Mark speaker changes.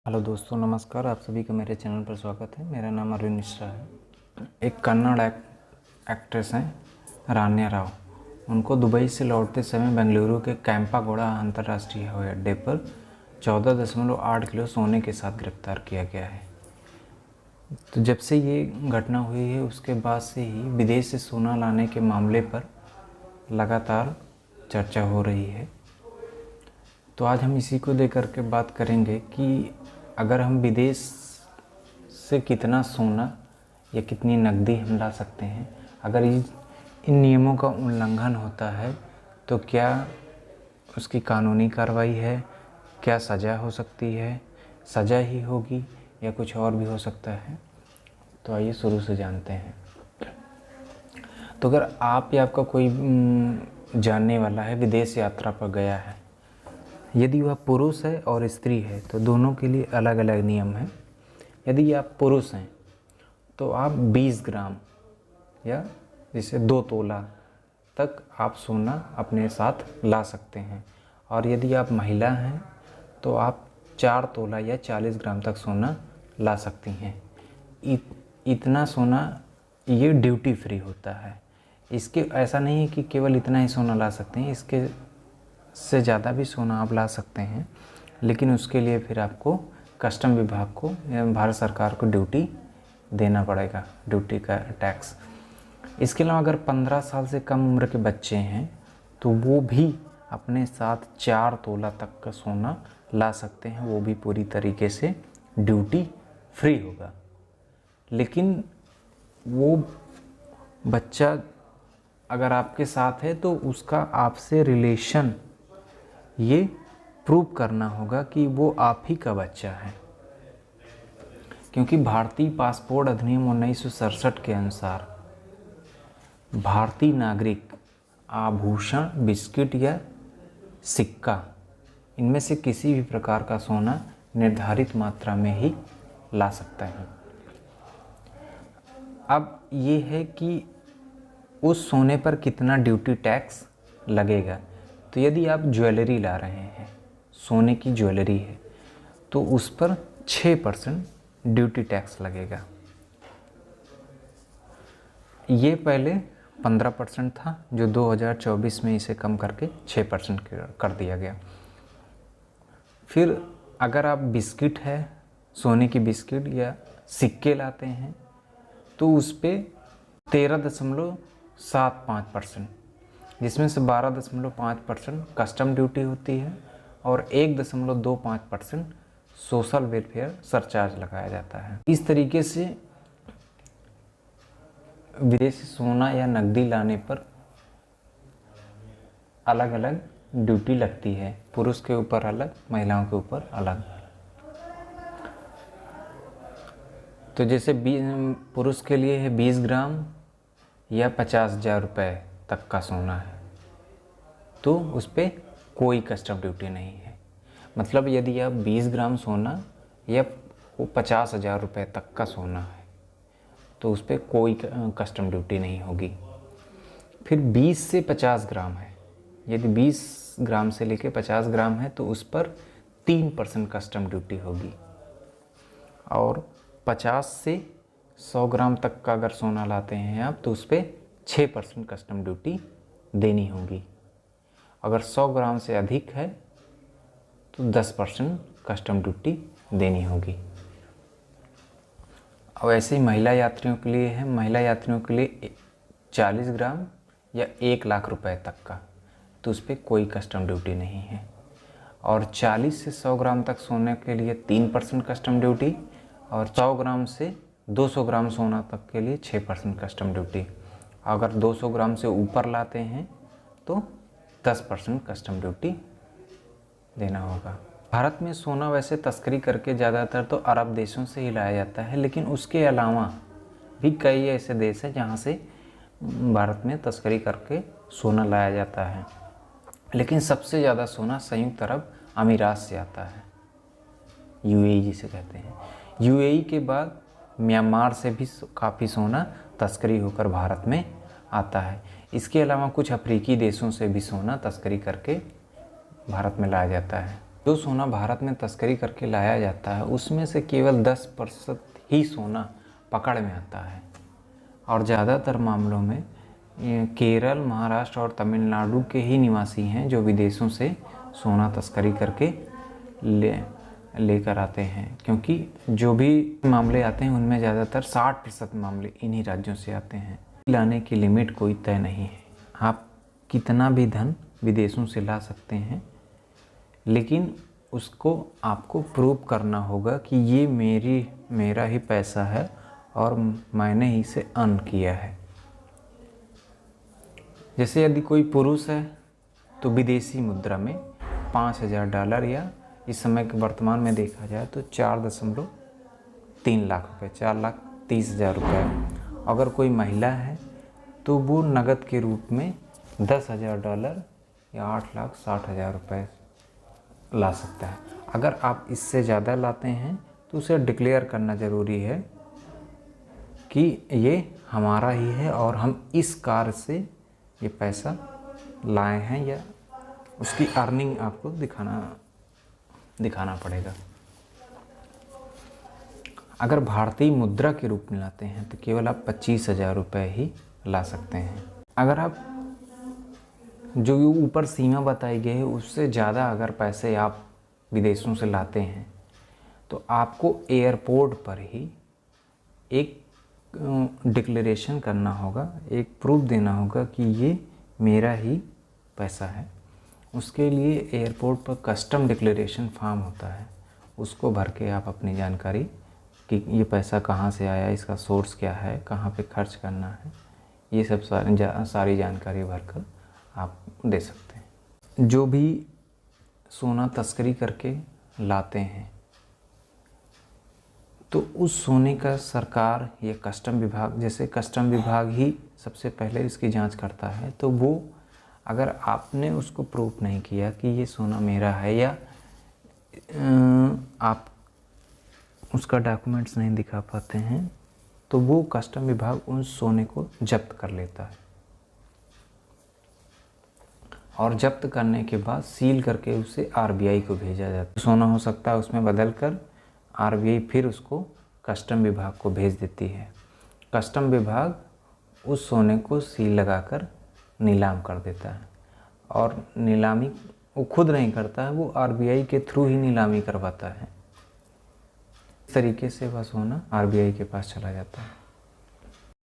Speaker 1: Hello दोस्तों, नमस्कार। आप सभी का मेरे चैनल पर स्वागत है। मेरा नाम अरविंद मिश्रा है। एक कन्नड़ एक्ट्रेस हैं रान्या राव। उनको दुबई से लौटते समय बेंगलुरु के कैंपागोड़ा अंतर्राष्ट्रीय हवाई अड्डे पर 14.8 किलो सोने के साथ गिरफ्तार किया गया है। तो जब से ये घटना हुई है उसके बाद से ही विदेश से सोना लाने के मामले पर लगातार चर्चा हो रही है। तो आज हम इसी को लेकर के बात करेंगे कि अगर हम विदेश से कितना सोना या कितनी नकदी हम ला सकते हैं, अगर इन नियमों का उल्लंघन होता है तो क्या उसकी कानूनी कार्रवाई है, क्या सज़ा हो सकती है, सज़ा ही होगी या कुछ और भी हो सकता है। तो आइए शुरू से जानते हैं। तो अगर आप या आपका कोई जानने वाला है विदेश यात्रा पर गया है, यदि वह पुरुष है और स्त्री है तो दोनों के लिए अलग अलग नियम हैं। यदि आप पुरुष हैं तो आप 20 ग्राम या जैसे 2 तोला तक आप सोना अपने साथ ला सकते हैं, और यदि आप महिला हैं तो आप 4 तोला या 40 ग्राम तक सोना ला सकती हैं। इतना सोना ये ड्यूटी फ्री होता है। इसके ऐसा नहीं है कि केवल इतना ही सोना ला सकते हैं, इसके से ज़्यादा भी सोना आप ला सकते हैं, लेकिन उसके लिए फिर आपको कस्टम विभाग को या भारत सरकार को ड्यूटी देना पड़ेगा, ड्यूटी का टैक्स। इसके अलावा अगर 15 साल से कम उम्र के बच्चे हैं तो वो भी अपने साथ 4 तोला तक का सोना ला सकते हैं, वो भी पूरी तरीके से ड्यूटी फ्री होगा। लेकिन वो बच्चा अगर आपके साथ है तो उसका आपसे रिलेशन ये प्रूव करना होगा कि वो आप ही का बच्चा है, क्योंकि भारतीय पासपोर्ट अधिनियम 1967 के अनुसार भारतीय नागरिक आभूषण, बिस्किट या सिक्का इनमें से किसी भी प्रकार का सोना निर्धारित मात्रा में ही ला सकता है। अब ये है कि उस सोने पर कितना ड्यूटी टैक्स लगेगा। तो यदि आप ज्वेलरी ला रहे हैं, सोने की ज्वेलरी है, तो उस पर 6% ड्यूटी टैक्स लगेगा। ये पहले 15% था, जो 2024 में इसे कम करके 6% कर दिया गया। फिर अगर आप बिस्किट है, सोने की बिस्किट या सिक्के लाते हैं तो उस पर 13.75%, जिसमें से 12.5% कस्टम ड्यूटी होती है और 1.25% सोशल वेलफेयर सरचार्ज लगाया जाता है। इस तरीके से विदेशी सोना या नकदी लाने पर अलग अलग ड्यूटी लगती है, पुरुष के ऊपर अलग, महिलाओं के ऊपर अलग। तो जैसे पुरुष के लिए है 20 ग्राम या 50,000 रुपये तक का सोना है तो उस पर कोई कस्टम ड्यूटी नहीं है। मतलब यदि आप 20 ग्राम सोना या 50,000 रुपये तक का सोना है तो उस पर कोई कस्टम ड्यूटी नहीं होगी। फिर 20 से 50 ग्राम है, यदि 20 ग्राम से लेकर 50 ग्राम है तो उस पर 3% कस्टम ड्यूटी होगी। और 50 से 100 ग्राम तक का अगर सोना लाते हैं आप तो उस पर 6% कस्टम ड्यूटी देनी होगी। अगर 100 ग्राम से अधिक है तो 10% कस्टम ड्यूटी देनी होगी। और ऐसे ही महिला यात्रियों के लिए है, महिला यात्रियों के लिए 40 ग्राम या 1 लाख रुपए तक का, तो उस पर कोई कस्टम ड्यूटी नहीं है। और 40 से 100 ग्राम तक सोने के लिए 3% कस्टम ड्यूटी, और 100 ग्राम से 200 ग्राम सोना तक के लिए 6% कस्टम ड्यूटी। अगर 200 ग्राम से ऊपर लाते हैं तो 10% कस्टम ड्यूटी देना होगा। भारत में सोना वैसे तस्करी करके ज़्यादातर तो अरब देशों से ही लाया जाता है, लेकिन उसके अलावा भी कई ऐसे देश हैं जहाँ से भारत में तस्करी करके सोना लाया जाता है। लेकिन सबसे ज़्यादा सोना संयुक्त अरब अमीरात से आता है, यूएई जिसे कहते हैं। यूएई के बाद म्यांमार से भी काफ़ी सोना तस्करी होकर भारत में आता है। इसके अलावा कुछ अफ्रीकी देशों से भी सोना तस्करी करके भारत में लाया जाता है। जो सोना भारत में तस्करी करके लाया जाता है उसमें से केवल 10% ही सोना पकड़ में आता है और ज़्यादातर मामलों में केरल, महाराष्ट्र और तमिलनाडु के ही निवासी हैं जो विदेशों से सोना तस्करी करके लेकर आते हैं, क्योंकि जो भी मामले आते हैं उनमें ज़्यादातर 60% मामले इन्हीं राज्यों से आते हैं। लाने की लिमिट कोई तय नहीं है, आप कितना भी धन विदेशों से ला सकते हैं, लेकिन उसको आपको प्रूव करना होगा कि ये मेरा ही पैसा है और मैंने ही इसे अर्न किया है। जैसे यदि कोई पुरुष है तो विदेशी मुद्रा में $5,000 या इस समय के वर्तमान में देखा जाए तो 4.3 लाख रुपये, 4,30,000 रुपये। अगर कोई महिला है तो वो नगद के रूप में $10,000 या 8,60,000 रुपये ला सकता है। अगर आप इससे ज़्यादा लाते हैं तो उसे डिक्लेयर करना ज़रूरी है कि ये हमारा ही है और हम इस कार्य से ये पैसा लाए हैं, या उसकी अर्निंग आपको दिखाना पड़ेगा। अगर भारतीय मुद्रा के रूप में लाते हैं तो केवल आप 25,000 रुपये ही ला सकते हैं। अगर आप जो ऊपर सीमा बताई गई है उससे ज़्यादा अगर पैसे आप विदेशों से लाते हैं तो आपको एयरपोर्ट पर ही एक डिक्लेरेशन करना होगा, एक प्रूफ देना होगा कि ये मेरा ही पैसा है। उसके लिए एयरपोर्ट पर कस्टम डिक्लेरेशन फॉर्म होता है, उसको भर के आप अपनी जानकारी कि ये पैसा कहाँ से आया, इसका सोर्स क्या है, कहाँ पे खर्च करना है, ये सब सारी जानकारी भरकर आप दे सकते हैं। जो भी सोना तस्करी करके लाते हैं तो उस सोने का सरकार या कस्टम विभाग, जैसे कस्टम विभाग ही सबसे पहले इसकी जांच करता है, तो वो अगर आपने उसको प्रूफ नहीं किया कि ये सोना मेरा है या आप उसका डॉक्यूमेंट्स नहीं दिखा पाते हैं, तो वो कस्टम विभाग उस सोने को जब्त कर लेता है और जब्त करने के बाद सील करके उसे आरबीआई को भेजा जाता है। सोना हो सकता है उसमें बदल कर आरबीआई फिर उसको कस्टम विभाग को भेज देती है। कस्टम विभाग उस सोने को सील लगाकर नीलाम कर देता है और नीलामी वो खुद नहीं करता है, वो आरबीआई के थ्रू ही नीलामी करवाता है। इस तरीके से वह सोना आरबीआई के पास चला जाता है।